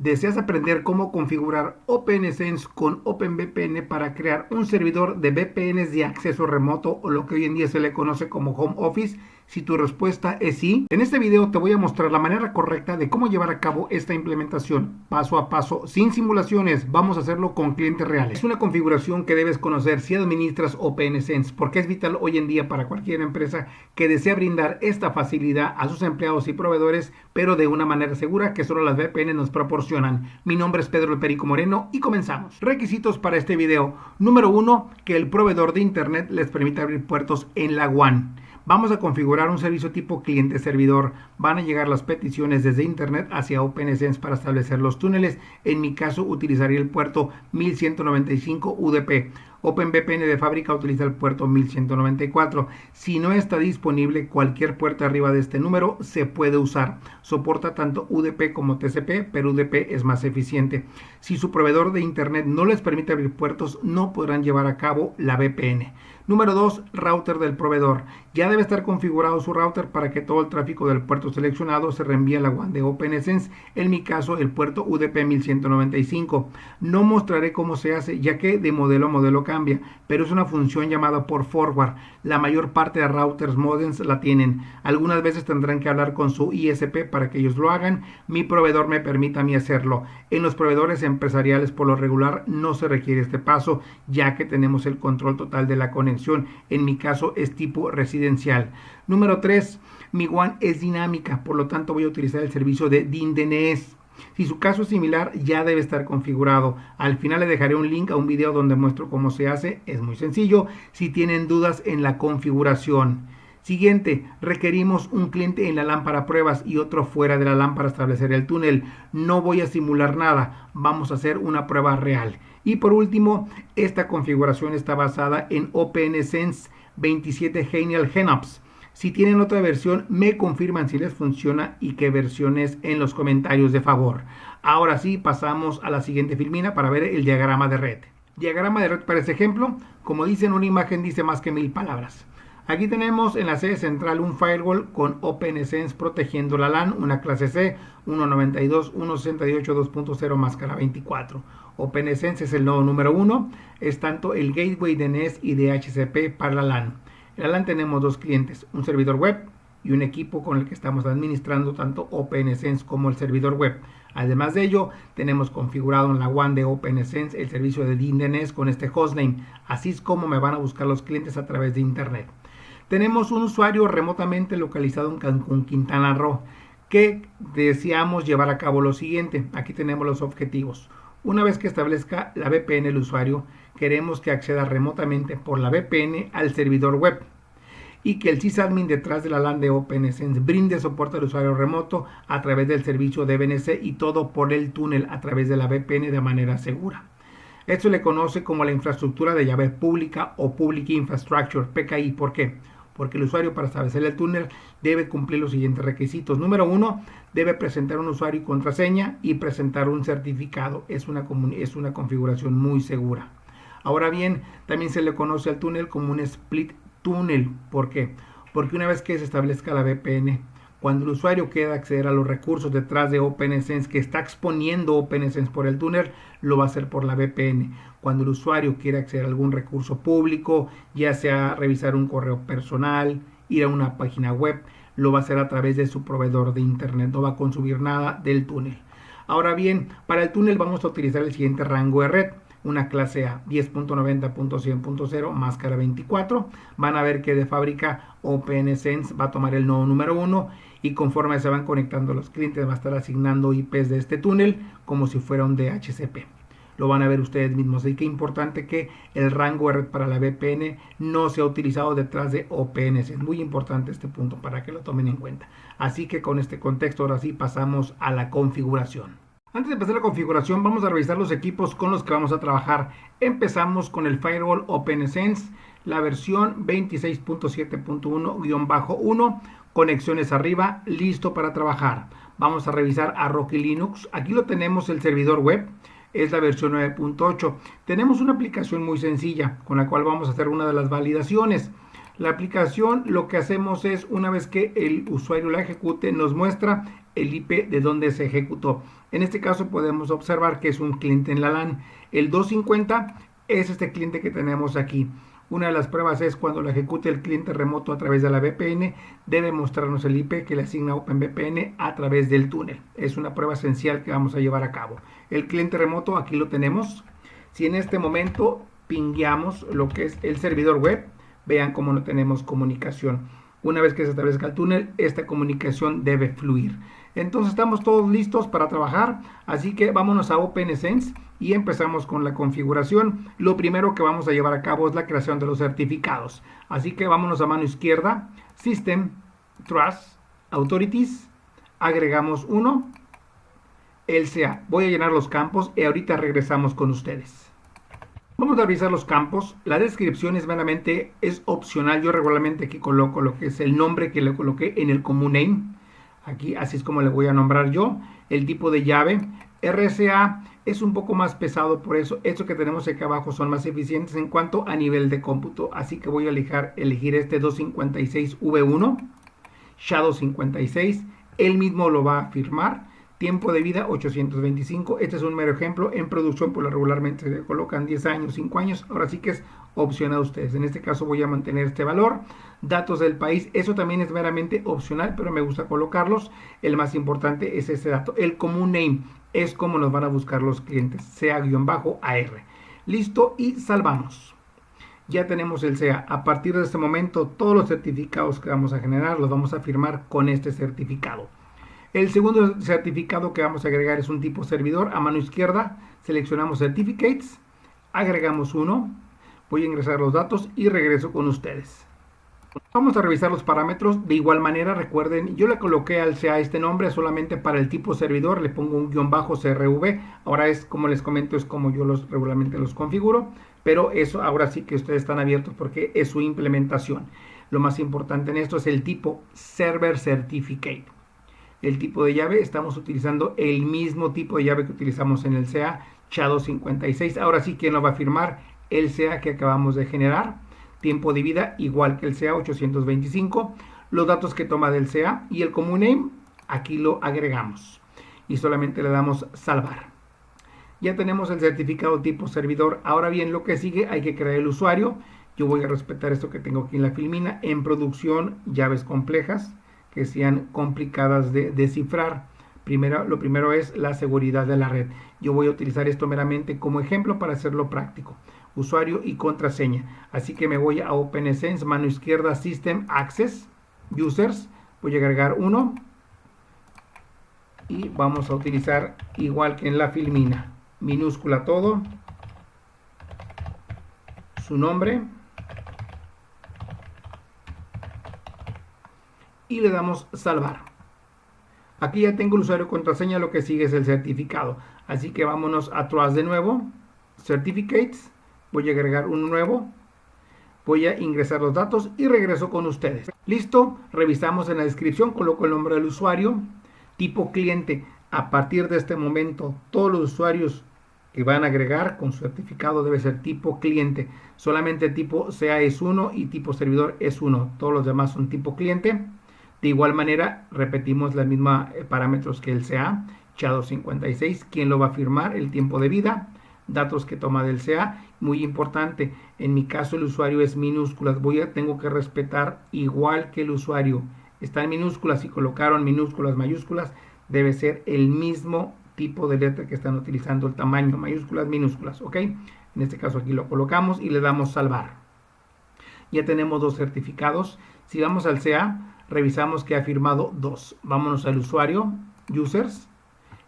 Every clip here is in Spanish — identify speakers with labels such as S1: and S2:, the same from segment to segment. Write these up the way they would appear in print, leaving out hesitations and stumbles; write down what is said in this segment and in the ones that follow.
S1: ¿Deseas aprender cómo configurar OpenSense con OpenVPN para crear un servidor de VPNs de acceso remoto o lo que hoy en día se le conoce como Home Office? Si tu respuesta es sí, en este video te voy a mostrar la manera correcta de cómo llevar a cabo esta implementación, paso a paso, sin simulaciones. Vamos a hacerlo con clientes reales. Es una configuración que debes conocer si administras OpenSense, porque es vital hoy en día para cualquier empresa que desea brindar esta facilidad a sus empleados y proveedores, pero de una manera segura que solo las VPN nos proporcionan. Mi nombre es Pedro El Perico Moreno y comenzamos. Requisitos para este video. Número 1, que el proveedor de internet les permita abrir puertos en la WAN. Vamos a configurar un servicio tipo cliente-servidor. Van a llegar las peticiones desde internet hacia OpenSense para establecer los túneles. En mi caso utilizaría el puerto 1195 UDP. OpenVPN de fábrica utiliza el puerto 1194. Si no está disponible cualquier puerta arriba de este número, se puede usar. Soporta tanto UDP como TCP, pero UDP es más eficiente. Si su proveedor de internet no les permite abrir puertos, no podrán llevar a cabo la VPN. Número 2, router del proveedor. Ya debe estar configurado su router para que todo el tráfico del puerto seleccionado se reenvíe a la WAN de OpenSense. En mi caso, el puerto UDP 1195. No mostraré cómo se hace, ya que de modelo a modelo cambia, pero es una función llamada por forward. La mayor parte de routers modems la tienen. Algunas veces tendrán que hablar con su ISP para que ellos lo hagan. Mi proveedor me permite a mí hacerlo. En los proveedores empresariales, por lo regular, no se requiere este paso, ya que tenemos el control total de la conexión. En mi caso es tipo residencial. Número 3, mi WAN es dinámica, por lo tanto voy a utilizar el servicio de DNS. Si su caso es similar, ya debe estar configurado. Al final le dejaré un link a un video donde muestro cómo se hace. Es muy sencillo si tienen dudas en la configuración. Siguiente, requerimos un cliente en la lámpara pruebas y otro fuera de la lámpara para establecer el túnel. No voy a simular nada, vamos a hacer una prueba real. Y por último, esta configuración está basada en OpenSense 27 Genial GenOps. Si tienen otra versión, me confirman si les funciona y qué versión es en los comentarios de favor. Ahora sí, pasamos a la siguiente filmina para ver el diagrama de red. Diagrama de red para este ejemplo, como dicen, una imagen dice más que 1000 palabras. Aquí tenemos en la sede central un firewall con OpenSense protegiendo la LAN, una clase C, 192, 168, 2.0, máscara 24. OpenSense es el nodo número 1, es tanto el gateway DNS y DHCP para la LAN. En la LAN tenemos dos clientes, un servidor web y un equipo con el que estamos administrando tanto OpenSense como el servidor web. Además de ello, tenemos configurado en la WAN de OpenSense el servicio de DNS con este hostname, así es como me van a buscar los clientes a través de internet. Tenemos un usuario remotamente localizado en Cancún, Quintana Roo, que deseamos llevar a cabo lo siguiente. Aquí tenemos los objetivos. Una vez que establezca la VPN el usuario, queremos que acceda remotamente por la VPN al servidor web y que el sysadmin detrás de la LAN de OpenSense brinde soporte al usuario remoto a través del servicio de VNC y todo por el túnel a través de la VPN de manera segura. Esto se le conoce como la infraestructura de llave pública o Public Infrastructure, PKI. ¿Por qué? Porque el usuario, para establecer el túnel, debe cumplir los siguientes requisitos. Número 1, debe presentar un usuario y contraseña y presentar un certificado. Es una configuración muy segura. Ahora bien, también se le conoce al túnel como un split túnel. ¿Por qué? Porque una vez que se establezca la VPN, cuando el usuario quiera acceder a los recursos detrás de OpenSense que está exponiendo OpenSense por el túnel, lo va a hacer por la VPN. Cuando el usuario quiera acceder a algún recurso público, ya sea revisar un correo personal, ir a una página web, lo va a hacer a través de su proveedor de internet, no va a consumir nada del túnel. Ahora bien, para el túnel vamos a utilizar el siguiente rango de red. Una clase A, 10.90.100.0, máscara 24. Van a ver que de fábrica OpenSense va a tomar el nodo número 1 y conforme se van conectando los clientes va a estar asignando IPs de este túnel como si fuera un DHCP. Lo van a ver ustedes mismos. Así que es importante que el rango de red para la VPN no sea utilizado detrás de OpenSense. Es muy importante este punto para que lo tomen en cuenta. Así que con este contexto ahora sí pasamos a la configuración. Antes de empezar la configuración, vamos a revisar los equipos con los que vamos a trabajar. Empezamos con el firewall OpenSense, la versión 26.7.1-1, conexiones arriba, listo para trabajar. Vamos a revisar a Rocky Linux. Aquí lo tenemos el servidor web, es la versión 9.8. Tenemos una aplicación muy sencilla con la cual vamos a hacer una de las validaciones. La aplicación lo que hacemos es, una vez que el usuario la ejecute, nos muestra el IP de donde se ejecutó. En este caso podemos observar que es un cliente en la LAN. El 250 es este cliente que tenemos aquí. Una de las pruebas es cuando lo ejecute el cliente remoto a través de la VPN, debe mostrarnos el IP que le asigna OpenVPN a través del túnel. Es una prueba esencial que vamos a llevar a cabo. El cliente remoto aquí lo tenemos. Si en este momento pingueamos lo que es el servidor web, vean cómo no tenemos comunicación. Una vez que se establezca el túnel, esta comunicación debe fluir. Entonces estamos todos listos para trabajar, así que vámonos a OpenSense y empezamos con la configuración. Lo primero que vamos a llevar a cabo es la creación de los certificados. Así que vámonos a mano izquierda, System, Trust, Authorities, agregamos uno, LCA. Voy a llenar los campos y ahorita regresamos con ustedes. Vamos a revisar los campos. La descripción es opcional. Yo regularmente aquí coloco lo que es el nombre que le coloqué en el common name. Aquí así es como le voy a nombrar yo. El tipo de llave. RSA es un poco más pesado, por eso estos que tenemos aquí abajo son más eficientes en cuanto a nivel de cómputo. Así que voy a elegir este 256V1. SHA-256. Él mismo lo va a firmar. Tiempo de vida 825. Este es un mero ejemplo. En producción, pues regularmente se colocan 10 años, 5 años. Ahora sí que es opción a ustedes. En este caso voy a mantener este valor. Datos del país. Eso también es meramente opcional, pero me gusta colocarlos. El más importante es ese dato. El common name es como nos van a buscar los clientes. CA-AR. Listo y salvamos. Ya tenemos el CA. A partir de este momento, todos los certificados que vamos a generar los vamos a firmar con este certificado. El segundo certificado que vamos a agregar es un tipo servidor. A mano izquierda seleccionamos Certificates, agregamos uno, voy a ingresar los datos y regreso con ustedes. Vamos a revisar los parámetros. De igual manera, recuerden, yo le coloqué al CA este nombre solamente para el tipo servidor, le pongo un --CRV. Ahora es como les comento, es como yo regularmente los configuro, pero eso ahora sí que ustedes están abiertos porque es su implementación. Lo más importante en esto es el tipo Server Certificate. El tipo de llave, estamos utilizando el mismo tipo de llave que utilizamos en el CA SHA-256. Ahora sí, ¿quién lo va a firmar? El CA que acabamos de generar. Tiempo de vida igual que el CA 825. Los datos que toma del CA y el common name, aquí lo agregamos. Y solamente le damos salvar. Ya tenemos el certificado tipo servidor. Ahora bien, lo que sigue, hay que crear el usuario. Yo voy a respetar esto que tengo aquí en la filmina. En producción, llaves complejas que sean complicadas de descifrar. Lo primero es la seguridad de la red. Yo voy a utilizar esto meramente como ejemplo para hacerlo práctico. Usuario y contraseña. Así que me voy a OpenSense, mano izquierda, System Access, Users. Voy a agregar uno. Y vamos a utilizar igual que en la filmina. Minúscula todo. Su nombre. Y le damos salvar. Aquí ya tengo el usuario y contraseña, lo que sigue es el certificado. Así que vámonos atrás de nuevo. Certificates. Voy a agregar un nuevo. Voy a ingresar los datos y regreso con ustedes. Listo. Revisamos en la descripción. Coloco el nombre del usuario. Tipo cliente. A partir de este momento, todos los usuarios que van a agregar con su certificado debe ser tipo cliente. Solamente tipo CA es 1 y tipo servidor es 1. Todos los demás son tipo cliente. De igual manera, repetimos los mismos parámetros que el CA, SHA-256, quién lo va a firmar, el tiempo de vida, datos que toma del CA, muy importante, en mi caso el usuario es minúsculas, tengo que respetar igual que el usuario, está en minúsculas y colocaron minúsculas, mayúsculas, debe ser el mismo tipo de letra que están utilizando, el tamaño, mayúsculas, minúsculas, ¿ok? En este caso aquí lo colocamos y le damos salvar. Ya tenemos dos certificados, si vamos al CA, revisamos que ha firmado 2. Vámonos al usuario, Users,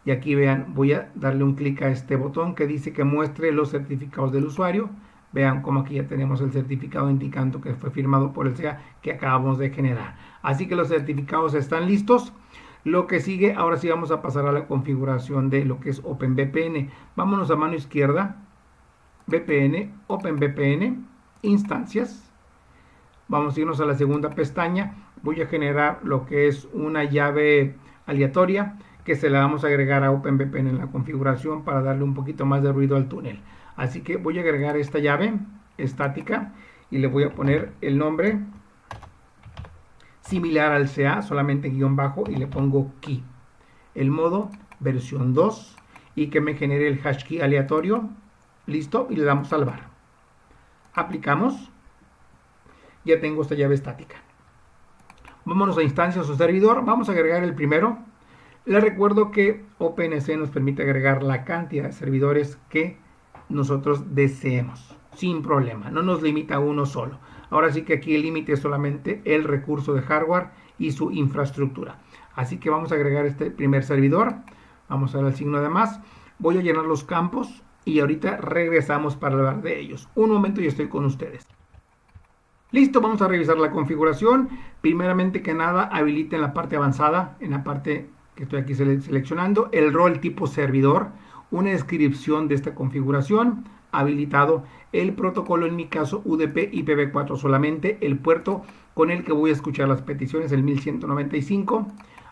S1: y aquí vean, voy a darle un clic a este botón que dice que muestre los certificados del usuario. Vean cómo aquí ya tenemos el certificado indicando que fue firmado por el CA que acabamos de generar. Así que los certificados están listos. Lo que sigue, ahora sí vamos a pasar a la configuración de lo que es OpenVPN. Vámonos a mano izquierda, VPN, OpenVPN, instancias. Vamos a irnos a la segunda pestaña. Voy a generar lo que es una llave aleatoria que se la vamos a agregar a OpenVPN en la configuración para darle un poquito más de ruido al túnel. Así que voy a agregar esta llave estática y le voy a poner el nombre similar al CA, solamente guión bajo y le pongo key. El modo versión 2 y que me genere el hash key aleatorio. Listo, y le damos salvar. Aplicamos. Ya tengo esta llave estática. Vámonos a instancias o servidor. Vamos a agregar el primero. Les recuerdo que OpenSC nos permite agregar la cantidad de servidores que nosotros deseemos, sin problema. No nos limita a uno solo. Ahora sí que aquí el límite es solamente el recurso de hardware y su infraestructura. Así que vamos a agregar este primer servidor. Vamos a dar el signo de más. Voy a llenar los campos y ahorita regresamos para hablar de ellos. Un momento y estoy con ustedes. Listo, vamos a revisar la configuración. Primeramente que nada, habiliten la parte avanzada, en la parte que estoy aquí seleccionando, el rol tipo servidor, una descripción de esta configuración, habilitado el protocolo, en mi caso UDP IPv4 solamente, el puerto con el que voy a escuchar las peticiones, el 1195.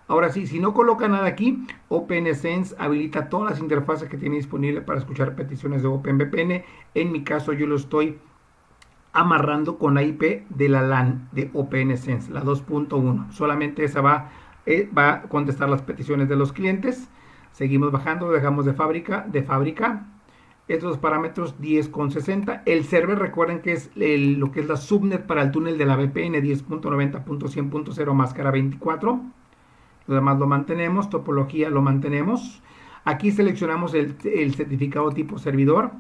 S1: Ahora sí, si no coloca nada aquí, OpenSense habilita todas las interfaces que tiene disponible para escuchar peticiones de OpenVPN. En mi caso yo lo estoy amarrando con la IP de la LAN de OpenSense, la 2.1. Solamente esa va a contestar las peticiones de los clientes. Seguimos bajando, lo dejamos de fábrica. Estos parámetros 10.60. El server, recuerden que es lo que es la subnet para el túnel de la VPN 10.90.100.0 máscara 24. Lo demás lo mantenemos, topología lo mantenemos. Aquí seleccionamos el certificado tipo servidor,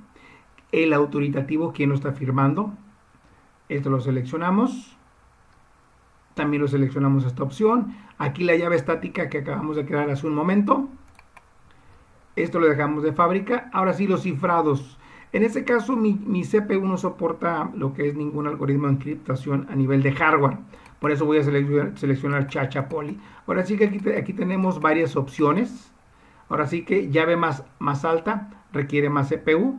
S1: el autoritativo, quien lo está firmando. Esto lo seleccionamos. También lo seleccionamos esta opción. Aquí la llave estática que acabamos de crear hace un momento. Esto lo dejamos de fábrica. Ahora sí, los cifrados. En este caso mi CPU no soporta lo que es ningún algoritmo de encriptación a nivel de hardware. Por eso voy a seleccionar Chacha Poly. Ahora sí que aquí tenemos varias opciones. Ahora sí que llave más alta requiere más CPU.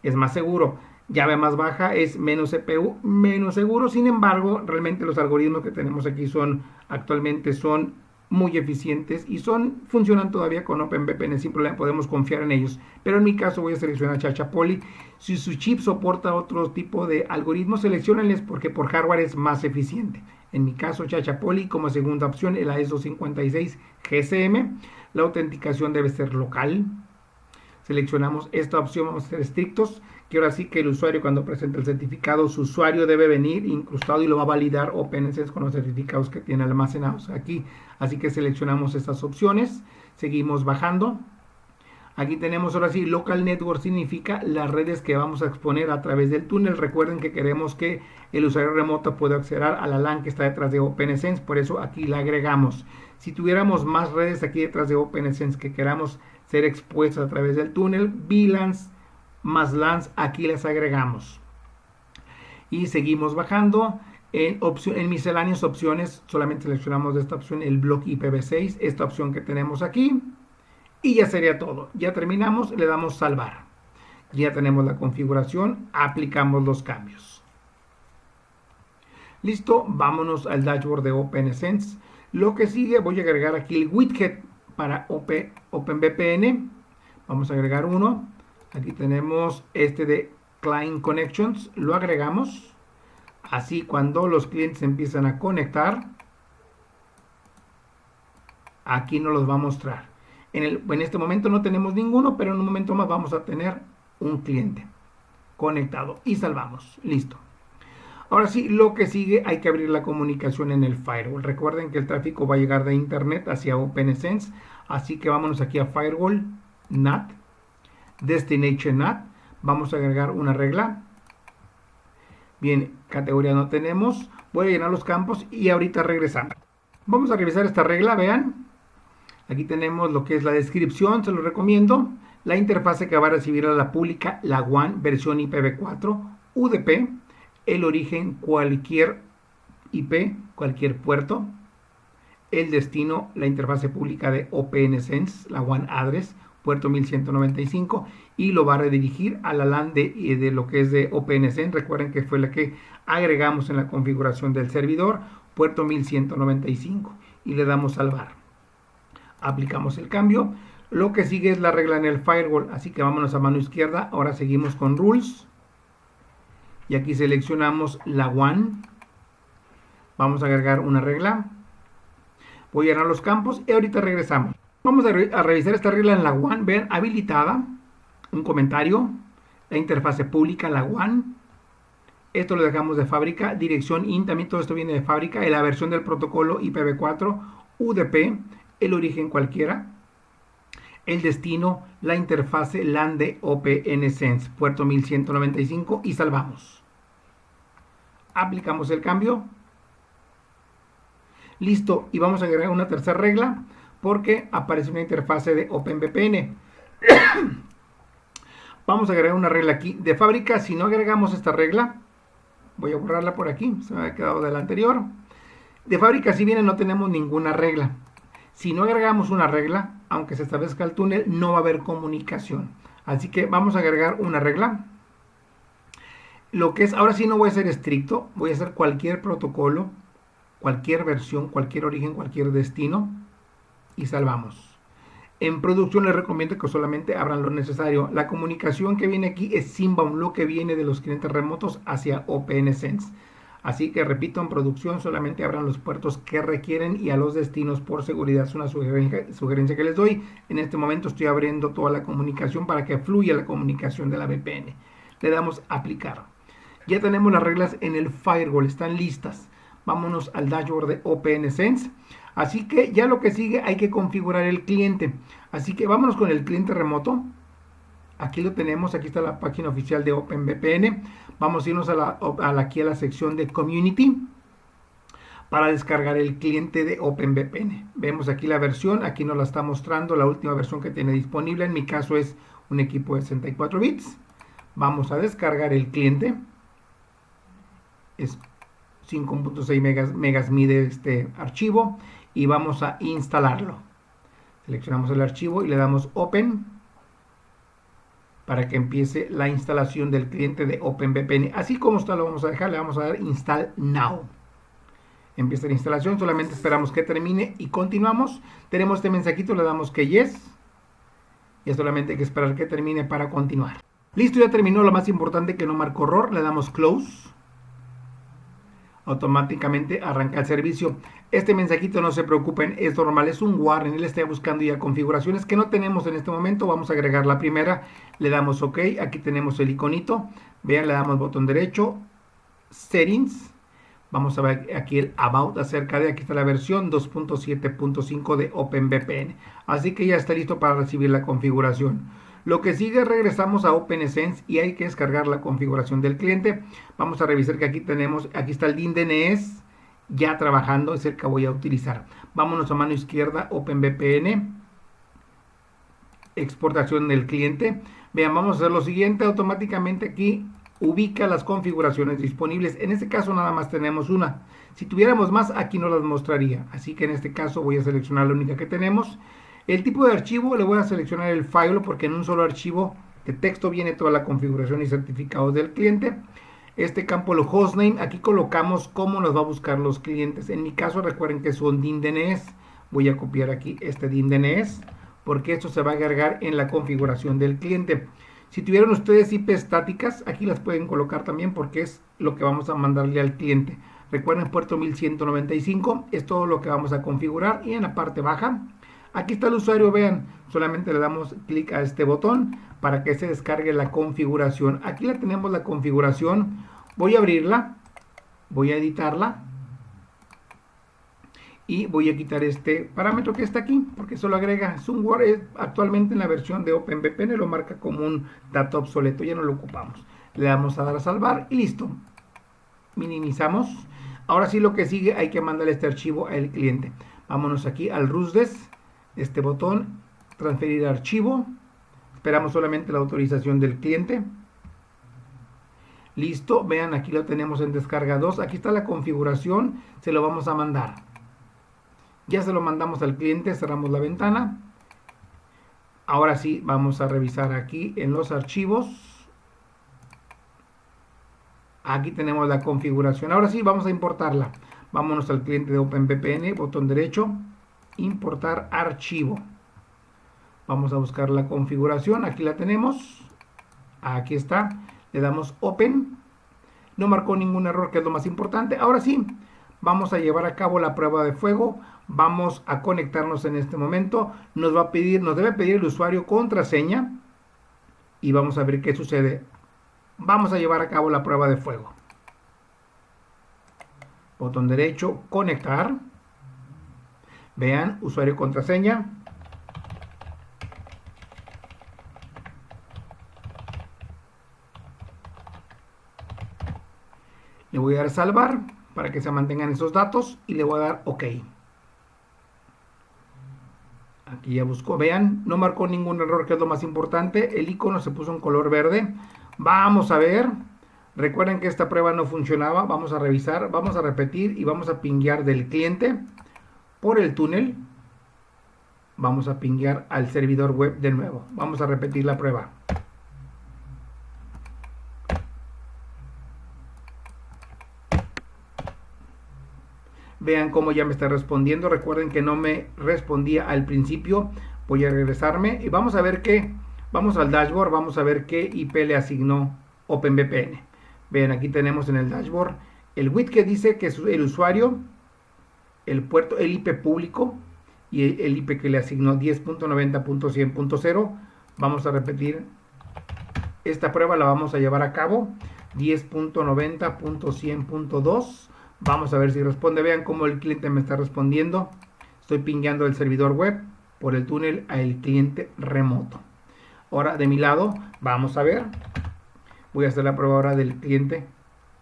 S1: Es más seguro. Llave más baja es menos CPU, menos seguro. Sin embargo, realmente los algoritmos que tenemos aquí actualmente son muy eficientes y funcionan todavía con OpenVPN sin problema, podemos confiar en ellos. Pero en mi caso voy a seleccionar Chacha Poly. Si su chip soporta otro tipo de algoritmos, seleccionenles porque por hardware es más eficiente. En mi caso, Chacha Poly como segunda opción, el AES-256 GSM. La autenticación debe ser local. Seleccionamos esta opción, vamos a ser estrictos, que ahora sí que el usuario cuando presenta el certificado, su usuario debe venir incrustado y lo va a validar OpenSense con los certificados que tiene almacenados aquí. Así que seleccionamos estas opciones, seguimos bajando. Aquí tenemos ahora sí, Local Network significa las redes que vamos a exponer a través del túnel. Recuerden que queremos que el usuario remoto pueda acceder a la LAN que está detrás de OpenSense, por eso aquí la agregamos. Si tuviéramos más redes aquí detrás de OpenSense que queramos ser expuestas a través del túnel, VLANs más LANs, aquí las agregamos. Y seguimos bajando. En misceláneas opciones, solamente seleccionamos de esta opción el bloque IPv6, esta opción que tenemos aquí. Y ya sería todo. Ya terminamos, le damos salvar. Ya tenemos la configuración, aplicamos los cambios. Listo, vámonos al dashboard de OpenSense. Lo que sigue, voy a agregar aquí el widget para OpenVPN. Vamos a agregar uno. Aquí tenemos este de Client Connections. Lo agregamos. Así cuando los clientes empiezan a conectar, aquí nos los va a mostrar. En este momento no tenemos ninguno, pero en un momento más vamos a tener un cliente conectado y salvamos. Listo. Ahora sí, lo que sigue, hay que abrir la comunicación en el firewall. Recuerden que el tráfico va a llegar de internet hacia OpenSense, así que vámonos aquí a firewall, NAT, destination NAT. Vamos a agregar una regla. Bien, categoría no tenemos. Voy a llenar los campos y ahorita regresamos. Vamos a revisar esta regla, vean. Aquí tenemos lo que es la descripción, se lo recomiendo. La interfase que va a recibir a la pública, la WAN, versión IPv4, UDP, el origen, cualquier IP, cualquier puerto. El destino, la interfase pública de OpenSense, la WAN address, puerto 1195, y lo va a redirigir a la LAN de lo que es de OpenSense. Recuerden que fue la que agregamos en la configuración del servidor, puerto 1195, y le damos salvar. Aplicamos el cambio. Lo que sigue es la regla en el firewall, así que vámonos a mano izquierda. Ahora seguimos con rules y aquí seleccionamos la WAN, Vamos a agregar una regla. Voy a llenar los campos y ahorita regresamos. Vamos a revisar esta regla en la WAN. Vean, habilitada, un comentario, la interfase pública, la WAN. Esto lo dejamos de fábrica, dirección IN, también todo esto viene de fábrica, la versión del protocolo IPv4, UDP, el origen cualquiera, el destino, la interfase LAN de OPNSense, puerto 1195 y salvamos. Aplicamos el cambio. Listo, y vamos a agregar una tercera regla porque aparece una interfase de OpenVPN. Vamos a agregar una regla aquí de fábrica. Si no agregamos esta regla, voy a borrarla por aquí, se me ha quedado de la anterior. De fábrica, si viene, no tenemos ninguna regla. Si no agregamos una regla, aunque se establezca el túnel, no va a haber comunicación. Así que vamos a agregar una regla. Lo que es, ahora sí no voy a ser estricto, voy a hacer cualquier protocolo, cualquier versión, cualquier origen, cualquier destino y salvamos. En producción les recomiendo que solamente abran lo necesario. La comunicación que viene aquí es Simbound, lo que viene de los clientes remotos hacia OPNSense. Así que repito, en producción solamente abran los puertos que requieren y a los destinos por seguridad. Es una sugerencia que les doy. En este momento estoy abriendo toda la comunicación para que fluya la comunicación de la VPN. Le damos a aplicar. Ya tenemos las reglas en el firewall, están listas. Vámonos al dashboard de OPNSense. Así que ya lo que sigue hay que configurar el cliente. Así que vámonos con el cliente remoto. Aquí lo tenemos, aquí está la página oficial de OpenVPN. Vamos a irnos aquí a la sección de Community para descargar el cliente de OpenVPN. Vemos aquí la versión, aquí nos la está mostrando la última versión que tiene disponible. En mi caso es un equipo de 64 bits. Vamos a descargar el cliente. Es 5.6 megas mide este archivo y vamos a instalarlo. Seleccionamos el archivo y le damos Open para que empiece la instalación del cliente de OpenVPN. Así como está lo vamos a dejar, le vamos a dar Install Now. Empieza la instalación, solamente esperamos que termine y continuamos. Tenemos este mensajito, le damos que Yes. Y solamente hay que esperar que termine para continuar. Listo, ya terminó. Lo más importante que no marcó error, le damos Close. Automáticamente arranca el servicio. Este mensajito, no se preocupen, es normal, es un warning. Él está buscando ya configuraciones que no tenemos en este momento. Vamos a agregar la primera, le damos OK. Aquí tenemos el iconito, vean, le damos botón derecho, Settings. Vamos a ver aquí el About acerca de, aquí está la versión 2.7.5 de OpenVPN. Así que ya está listo para recibir la configuración. Lo que sigue, regresamos a OPNSense y hay que descargar la configuración del cliente. Vamos a revisar que aquí tenemos, aquí está el DIN DNS ya trabajando, es el que voy a utilizar. Vámonos a mano izquierda, OpenVPN, exportación del cliente. Vean, vamos a hacer lo siguiente, automáticamente aquí ubica las configuraciones disponibles. En este caso nada más tenemos una. Si tuviéramos más, aquí no las mostraría. Así que en este caso voy a seleccionar la única que tenemos. El tipo de archivo, le voy a seleccionar el file porque en un solo archivo de texto viene toda la configuración y certificados del cliente. Este campo, el hostname, aquí colocamos cómo nos va a buscar los clientes. En mi caso, recuerden que son DIN DNS. Voy a copiar aquí este DIN DNS porque esto se va a agregar en la configuración del cliente. Si tuvieran ustedes IP estáticas, aquí las pueden colocar también porque es lo que vamos a mandarle al cliente. Recuerden, puerto 1195 es todo lo que vamos a configurar y en la parte baja aquí está el usuario, vean, solamente le damos clic a este botón para que se descargue la configuración. Aquí la tenemos la configuración, voy a abrirla, voy a editarla y voy a quitar este parámetro que está aquí porque solo agrega, es un Word, actualmente en la versión de OpenVPN lo marca como un dato obsoleto, ya no lo ocupamos. Le damos a dar a salvar y listo. Minimizamos. Ahora sí lo que sigue, hay que mandarle este archivo al cliente. Vámonos aquí al RUSDES. Este botón, transferir archivo, esperamos solamente la autorización del cliente. Listo, vean, aquí lo tenemos en descarga 2, aquí está la configuración, se lo vamos a mandar. Ya se lo mandamos al cliente, cerramos la ventana. Ahora sí, vamos a revisar aquí en los archivos. Aquí tenemos la configuración, ahora sí vamos a importarla. Vámonos al cliente de OpenVPN, botón derecho, importar archivo. Vamos a buscar la configuración, aquí la tenemos, aquí está, le damos Open, no marcó ningún error que es lo más importante. Ahora sí, Vamos a llevar a cabo la prueba de fuego. Vamos a conectarnos en este momento. Nos debe pedir el usuario contraseña y vamos a ver qué sucede. Vamos a llevar a cabo la prueba de fuego. Botón derecho, conectar. Vean, usuario y contraseña. Le voy a dar salvar para que se mantengan esos datos y le voy a dar OK. Aquí ya buscó, vean, no marcó ningún error, que es lo más importante. El icono se puso en color verde. Vamos a ver. Recuerden que esta prueba no funcionaba. Vamos a revisar, vamos a repetir y vamos a pinguear del cliente por el túnel. Vamos a pinguear al servidor web de nuevo. Vamos a repetir la prueba. Vean cómo ya me está respondiendo. Recuerden que no me respondía al principio. Voy a regresarme y vamos a ver qué. Vamos al dashboard. Vamos a ver qué IP le asignó OpenVPN. Vean, aquí tenemos en el dashboard el WIT que dice que es el usuario, el puerto, el IP público y el IP que le asignó 10.90.100.0. Vamos a repetir esta prueba, la vamos a llevar a cabo. 10.90.100.2. Vamos a ver si responde. Vean cómo el cliente me está respondiendo. Estoy pingueando el servidor web por el túnel al cliente remoto. Ahora de mi lado, vamos a ver. Voy a hacer la prueba ahora del cliente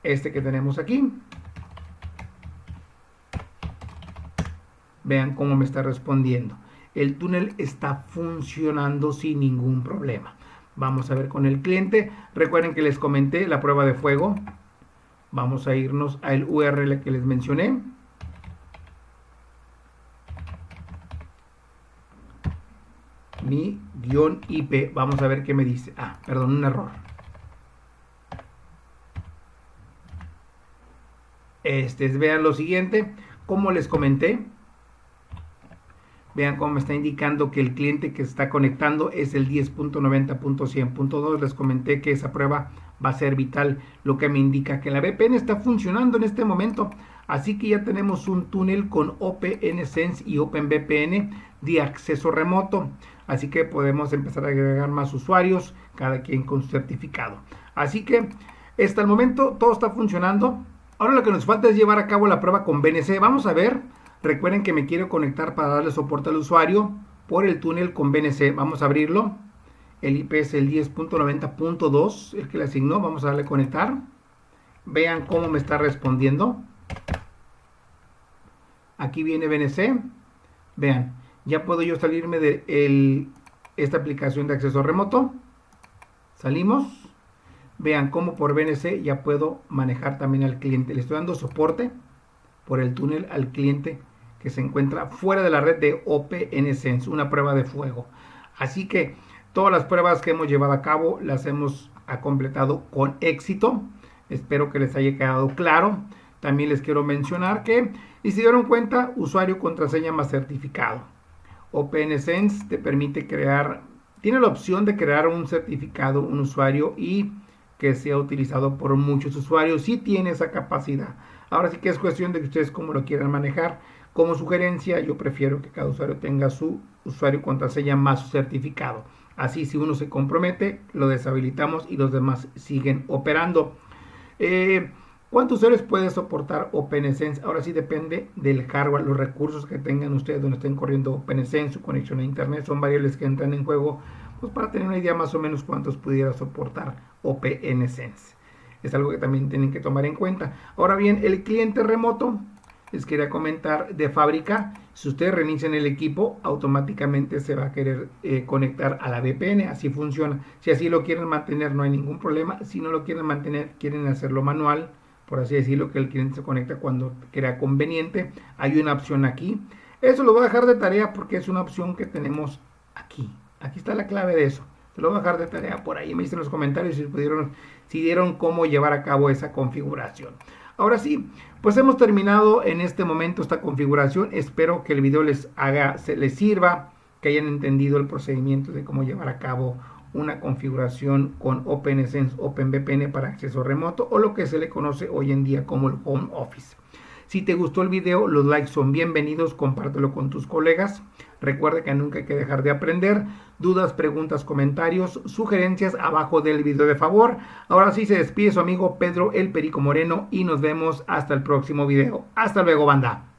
S1: este que tenemos aquí. Vean cómo me está respondiendo. El túnel está funcionando sin ningún problema. Vamos a ver con el cliente. Recuerden que les comenté la prueba de fuego. Vamos a irnos al URL que les mencioné. Mi guión IP. Vamos a ver qué me dice. Ah, perdón, un error. Vean lo siguiente. Como les comenté. Vean cómo me está indicando que el cliente que se está conectando es el 10.90.100.2. Les comenté que esa prueba va a ser vital, lo que me indica que la VPN está funcionando en este momento. Así que ya tenemos un túnel con OpenSense y OpenVPN de acceso remoto. Así que podemos empezar a agregar más usuarios, cada quien con su certificado. Así que hasta el momento todo está funcionando. Ahora lo que nos falta es llevar a cabo la prueba con VNC. Vamos a ver. Recuerden que me quiero conectar para darle soporte al usuario por el túnel con VNC. Vamos a abrirlo. El IP es el 10.90.2, el que le asignó. Vamos a darle conectar. Vean cómo me está respondiendo. Aquí viene VNC. Vean, ya puedo yo salirme de esta aplicación de acceso remoto. Salimos. Vean cómo por VNC ya puedo manejar también al cliente. Le estoy dando soporte por el túnel al cliente que se encuentra fuera de la red de OpenSense, una prueba de fuego. Así que todas las pruebas que hemos llevado a cabo las hemos completado con éxito. Espero que les haya quedado claro. También les quiero mencionar que, y si dieron cuenta, usuario, contraseña más certificado. OpenSense te permite crear, tiene la opción de crear un certificado, un usuario y que sea utilizado por muchos usuarios. Sí tiene esa capacidad. Ahora sí que es cuestión de que ustedes cómo lo quieran manejar. Como sugerencia, yo prefiero que cada usuario tenga su usuario y contraseña más su certificado. Así, si uno se compromete, lo deshabilitamos y los demás siguen operando. ¿Cuántos usuarios puede soportar OpenSense? Ahora sí depende del hardware, los recursos que tengan ustedes donde estén corriendo OpenSense, su conexión a internet. Son variables que entran en juego, pues para tener una idea más o menos cuántos pudiera soportar OpenSense. Es algo que también tienen que tomar en cuenta. Ahora bien, el cliente remoto, les quería comentar de fábrica, si ustedes reinician el equipo, automáticamente se va a querer conectar a la VPN, así funciona. Si así lo quieren mantener, no hay ningún problema. Si no lo quieren mantener, quieren hacerlo manual, por así decirlo, que el cliente se conecta cuando crea conveniente, hay una opción aquí. Eso lo voy a dejar de tarea porque es una opción que tenemos aquí. Aquí está la clave de eso. Se lo voy a dejar de tarea por ahí. Me dicen en los comentarios si dieron cómo llevar a cabo esa configuración. Ahora sí, pues hemos terminado en este momento esta configuración. Espero que el video les sirva, que hayan entendido el procedimiento de cómo llevar a cabo una configuración con OpenSense, OpenVPN para acceso remoto o lo que se le conoce hoy en día como el Home Office. Si te gustó el video, los likes son bienvenidos, compártelo con tus colegas. Recuerda que nunca hay que dejar de aprender. Dudas, preguntas, comentarios, sugerencias abajo del video de favor. Ahora sí se despide su amigo Pedro el Perico Moreno y nos vemos hasta el próximo video. Hasta luego, banda.